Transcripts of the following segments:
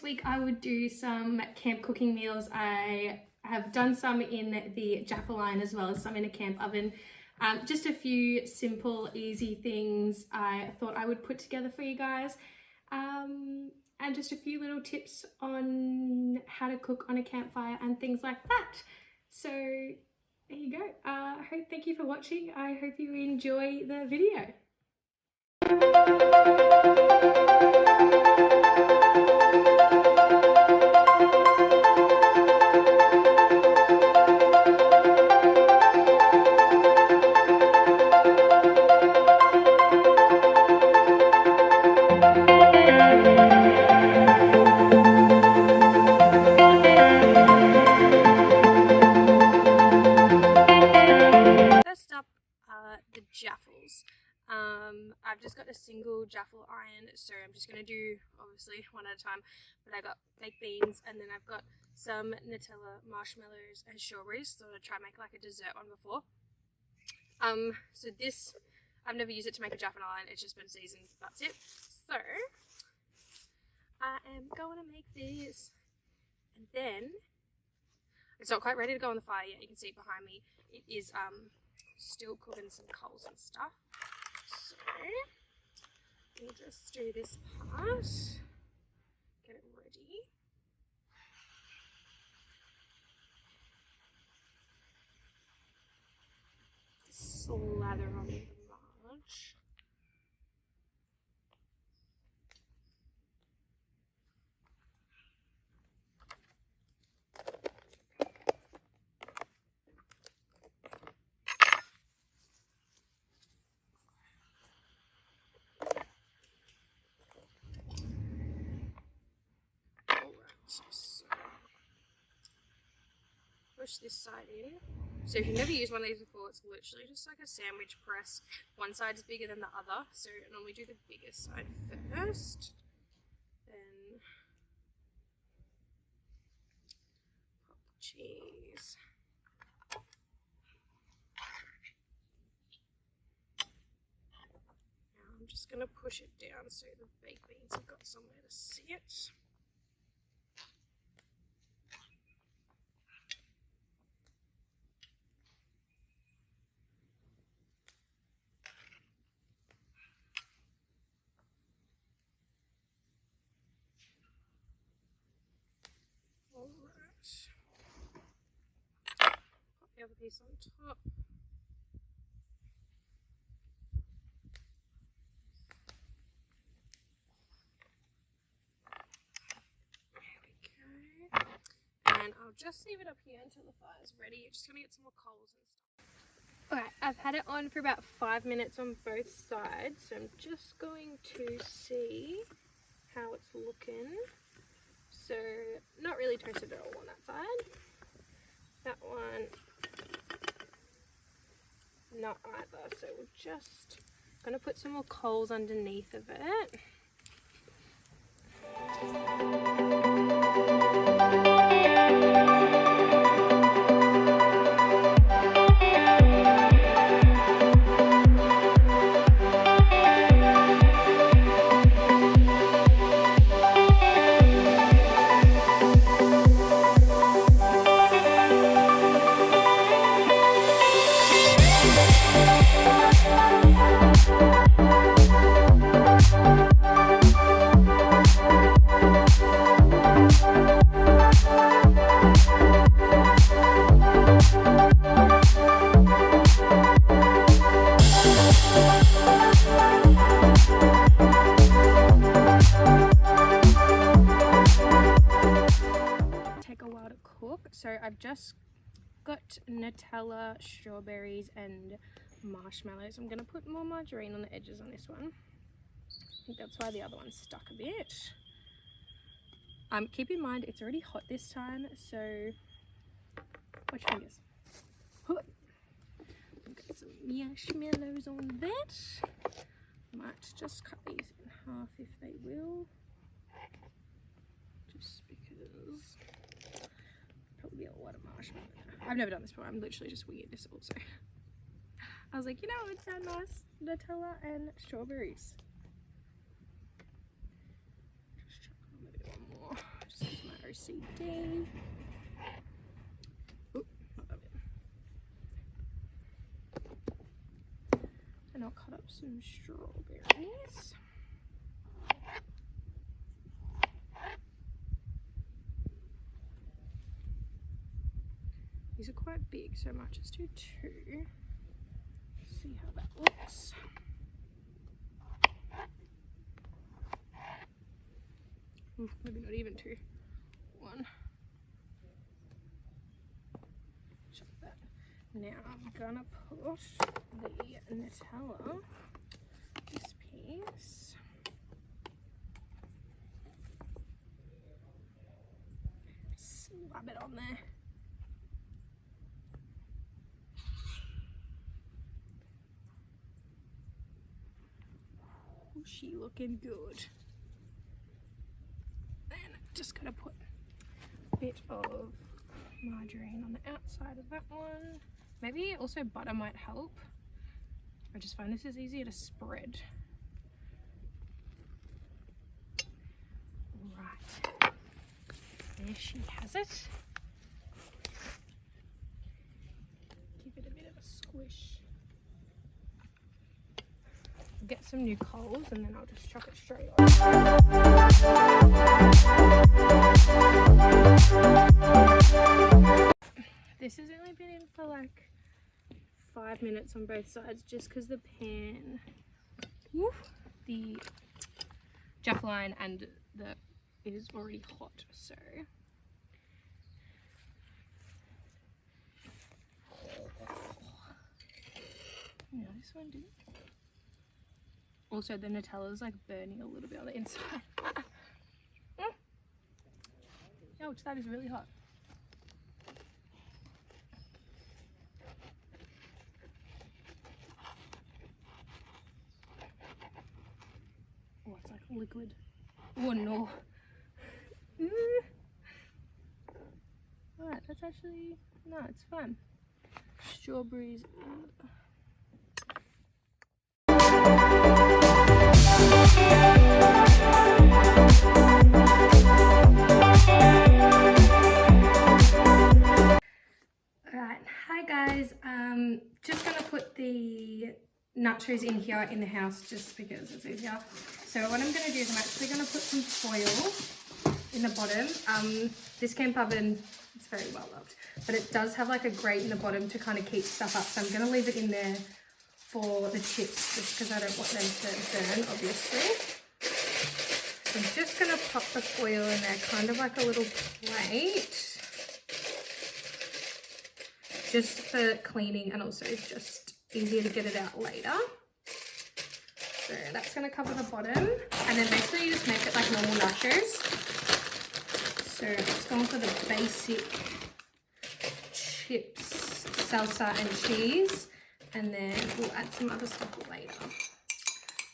week I would do some camp cooking meals. I have done some in the jaffle line as well as some in a camp oven. Just a few simple, easy things I thought I would put together for you guys. And just a few little tips on how to cook on a campfire and things like that. So there you go. Thank you for watching. I hope you enjoy the video. The jaffles. I've just got a single jaffle iron, so I'm just going to do obviously one at a time, but I got baked beans and then I've got some Nutella, marshmallows and strawberries, so I'll try and make like a dessert one before. So this, I've never used it to make a jaffle iron, it's just been seasoned, that's it. So I am going to make this, and then it's not quite ready to go on the fire yet. You can see it behind me, it is still cooking some coals and stuff. So we'll just do this part, get it ready. Slather on the marge. So push this side in. So if you've never used one of these before, it's literally just like a sandwich press. One side is bigger than the other, so I normally do the biggest side first. Then pop the cheese. Now I'm just going to push it down so the baked beans have got somewhere to sit. Pop the other piece on top. There we go. And I'll just leave it up here until the fire's ready. You're just going to get some more coals and stuff. Alright, I've had it on for about 5 minutes on both sides, so I'm just going to see how it's looking. So, not really toasted at all on that side. That one, not either. So we're just going to put some more coals underneath of it. So I've just got Nutella, strawberries and marshmallows. I'm going to put more margarine on the edges on this one. I think that's why the other one stuck a bit. Keep in mind it's already hot this time, so watch your fingers. I've got some marshmallows on that. Might just cut these in half if they will. Just because probably be a lot of marshmallow. I've never done this before. I'm literally just winging this also. I was like, you know, it would sound nice. Nutella and strawberries. Just chuck on maybe one more. OCD. Oop, not that bit. And I'll cut up some strawberries. These are quite big, so I might just do 2. See how that looks. Ooh, maybe not even 2. 1. Chop that. Now I'm gonna put the Nutella, this piece, slap it on there. Ooh, she looking good. Just gonna put a bit of margarine on the outside of that one. Maybe also butter might help. I just find this is easier to spread. Right, there she has it. Give it a bit of a squish. I'll get some new coals and then I'll just chop it straight on. This has only been in for like 5 minutes on both sides just because the pan, the jaffle iron and it is already hot, so no, this one didn't. Also the Nutella is like burning a little bit on the inside. Ouch, that is really hot. Oh, it's like liquid. Oh no. Alright, that's actually, no, it's fun. Strawberries. Alright, hi guys. Just gonna put the nachos in here in the house just because it's easier. So what I'm gonna do is I'm actually gonna put some foil in the bottom. This camp oven, it's very well loved, but it does have like a grate in the bottom to kind of keep stuff up. So I'm gonna leave it in there for the chips just because I don't want them to burn, obviously. So I'm just gonna pop the foil in there, kind of like a little plate, just for cleaning and also just easier to get it out later. So that's going to cover the bottom, and then basically you just make it like normal nachos. So it's going for the basic chips, salsa and cheese, and then we'll add some other stuff later.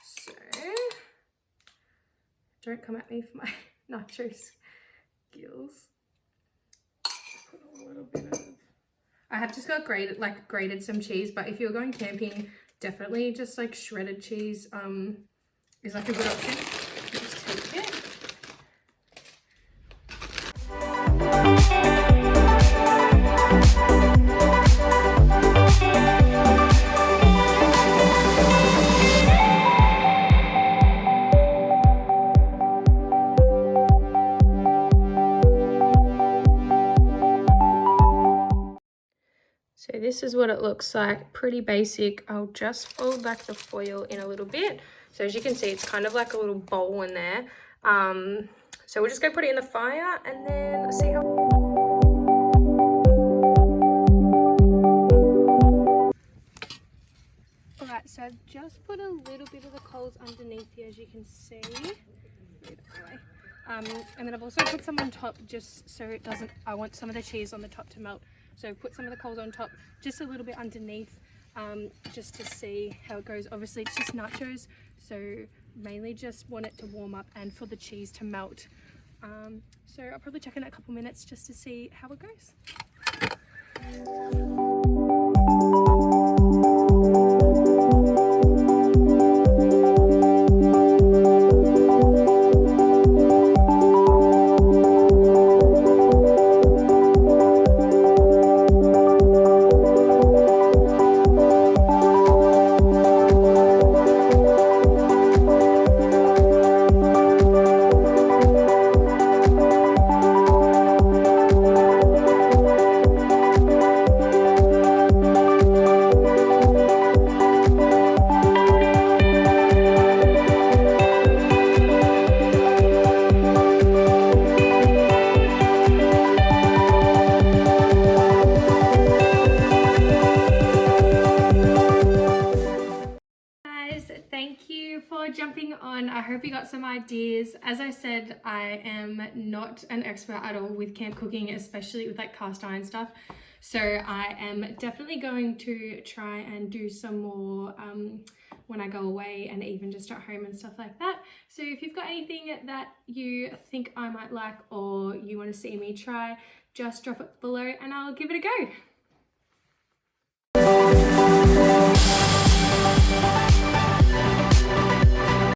So don't come at me for my nacho skills. Put a little bit of, I have just got grated some cheese, but if you're going camping, definitely just like shredded cheese is like a good option. Just take it. So this is what it looks like, pretty basic. I'll just fold back the foil in a little bit. So as you can see, it's kind of like a little bowl in there. So we'll just go put it in the fire and then let's see how. Alright, so I've just put a little bit of the coals underneath here, as you can see. And then I've also put some on top just so it doesn't, I want some of the cheese on the top to melt. So put some of the coals on top, just a little bit underneath, just to see how it goes. Obviously it's just nachos, so mainly just want it to warm up and for the cheese to melt. So I'll probably check in a couple minutes just to see how it goes. thank you for jumping on. I hope you got some ideas. As I said, I am not an expert at all with camp cooking, especially with like cast iron stuff. So I am definitely going to try and do some more when I go away and even just at home and stuff like that. So if you've got anything that you think I might like or you want to see me try, just drop it below and I'll give it a go.